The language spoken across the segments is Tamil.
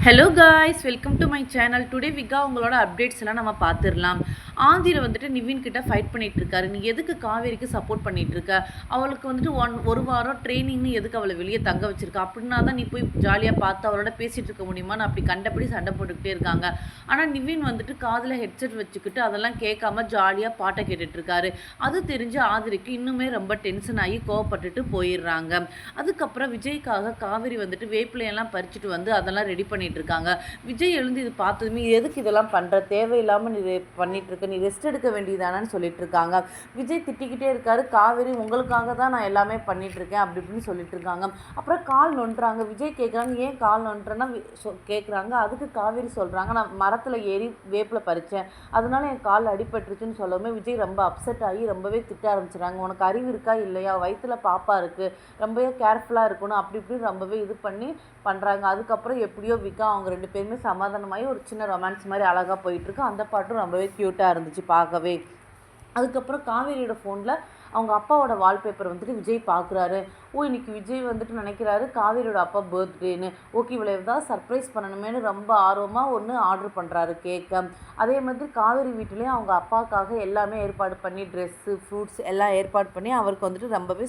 Hello guys, welcome to my channel. Today விகா உங்களோட அப்டேட்ஸ் எல்லாம் நம்ம பார்த்துடலாம். ஆந்திர வந்துட்டு நிவின் கிட்ட ஃபைட் பண்ணிட்டு இருக்காரு. நீ எதுக்கு காவேரிக்கு சப்போர்ட் பண்ணிட்டு இருக்க? அவளுக்கு வந்துட்டு ஒரு வாரம் ட்ரைனிங்னு எதுக்கு அவளை வெளியே தங்க வச்சிருக்க? அப்படின்னா தான் நீ போய் ஜாலியாக பார்த்து அவளோட பேசிட்டு இருக்க முடியுமான்னு அப்படி கண்டபடி சண்டை போட்டுக்கிட்டே இருக்காங்க. ஆனால் நிவின் வந்துட்டு காதில் ஹெட்செட் வச்சுக்கிட்டு அதெல்லாம் கேட்காம ஜாலியாக பாட்டை கேட்டுட்டு இருக்காரு. அது தெரிஞ்சு ஆதிரிக்கு இன்னுமே ரொம்ப டென்ஷன் ஆகி கோவப்பட்டுட்டு போயிடுறாங்க. அதுக்கப்புறம் விஜய்க்காக காவேரி வந்துட்டு வேப்பிலையெல்லாம் பறிச்சுட்டு வந்து அதெல்லாம் ரெடி பண்ணிட்டு இருக்காங்க. விஜய் எழுந்து இது பார்த்ததுமே எதுக்கு இதெல்லாம் பண்ணுற, தேவையில்லாமல் நீ பண்ணிட்டு இருக்க, நீ ரெஸ்ட் எடுக்க வேண்டியதானு சொல்லிட்டு இருக்காங்க. விஜய் திட்டிக்கிட்டே இருக்காரு, காவேரி உங்களுக்காக தான் நான் எல்லாமே பண்ணிட்டு இருக்கேன் அப்படி இப்படின்னு சொல்லிட்டு இருக்காங்க. அப்புறம் கால் நொன்றாங்க. விஜய் கேட்குறாங்க, ஏன் கால் நொன்றேன்னா கேட்குறாங்க. அதுக்கு காவேரி சொல்கிறாங்க, நான் மரத்தில் ஏறி வேப்பில் பறித்தேன், அதனால என் கால் அடிபட்டுருச்சுன்னு சொல்லவுமே விஜய் ரொம்ப அப்செட் ஆகி ரொம்பவே திட்ட ஆரம்பிச்சிடுறாங்க. உனக்கு அறிவு இருக்கா இல்லையா, வயிற்றுல பாப்பா இருக்குது, ரொம்பவே கேர்ஃபுல்லாக இருக்கணும் அப்படி இப்படி ரொம்பவே இது பண்ணி பண்ணுறாங்க. அதுக்கப்புறம் எப்படியோ விகா அவங்க ரெண்டு பேருமே சமாதானமாகி ஒரு சின்ன ரொமான்ஸ் மாதிரி அழகாக போயிட்டுருக்கு. அந்த பாட்டும் ரொம்பவே க்யூட்டாக இருந்துச்சு பார்க்கவே. அதுக்கப்புறம் காவேரியோட ஃபோனில் அவங்க அப்பாவோட வால்பேப்பர் வந்துட்டு விஜய் பார்க்குறாரு. இன்னைக்கு விஜய் வந்துட்டு நினைக்கிறாரு காவேரியோட அப்பா பர்த்டேன்னு. ஓகே, இவ்வளோ ஏதாவது சர்ப்ரைஸ் பண்ணணுமேனு ரொம்ப ஆர்வமாக ஒன்று ஆர்டர் பண்ணுறாரு கேக்கை. அதே மாதிரி காவேரி வீட்டிலையும் அவங்க அப்பாவுக்காக எல்லாமே ஏற்பாடு பண்ணி ட்ரெஸ்ஸு ஃப்ரூட்ஸ் எல்லாம் ஏற்பாடு பண்ணி அவருக்கு வந்துட்டு ரொம்பவே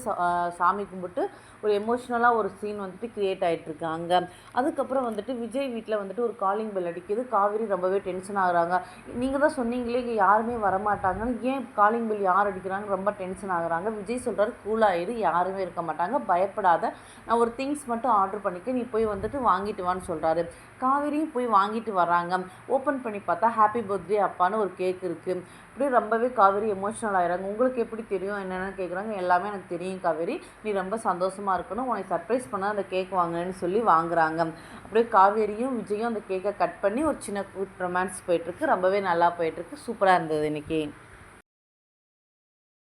சாமி கும்பிட்டு ஒரு எமோஷ்னலாக ஒரு சீன் வந்துட்டு க்ரியேட் ஆகிட்டுருக்காங்க. அதுக்கப்புறம் வந்துட்டு விஜய் வீட்டில் வந்துட்டு ஒரு காலிங் பெல் அடிக்குது. காவேரி ரொம்பவே டென்ஷன் ஆகுறாங்க. நீங்கள் தான் சொன்னீங்களே இங்கே யாருமே வரமாட்டாங்கன்னு, ஏன் காலிங் பெல் யார் அடிக்கிறாங்கன்னு ரொம்ப டென்ஷன் ஆகுறாங்க. விஜய் சொல்கிறாரு, கூலாயிரு, யாருமே இருக்க மாட்டாங்க, பயப்படாத, நான் ஒரு திங்ஸ் மட்டும் ஆர்டர் பண்ணிக்க, நீ போய் வந்துட்டு வாங்கிட்டு வான்னு சொல்கிறாரு. காவேரியும் போய் வாங்கிட்டு வராங்க. ஓப்பன் பண்ணி பார்த்தா ஹாப்பி பர்த்டே அப்பான்னு ஒரு கேக் இருக்குது. இப்படி ரொம்பவே காவேரி எமோஷ்னல் ஆகிறாங்க. உங்களுக்கு எப்படி தெரியும் என்னென்னு கேட்குறாங்க. எல்லாமே எனக்கு தெரியும் காவேரி, நீ ரொம்ப சந்தோஷமாக இருக்கணும், உன்னை சர்ப்ரைஸ் பண்ண அந்த கேக் வாங்கினேன்னு சொல்லி வாங்குறாங்க. அப்படியே காவேரியும் விஜயும் அந்த கேக்கை கட் பண்ணி ஒரு சின்ன ரொமான்ஸ் போயிட்டுருக்கு. ரொம்பவே நல்லா போயிட்டுருக்கு. சூப்பராக இருந்தது இன்றைக்கி.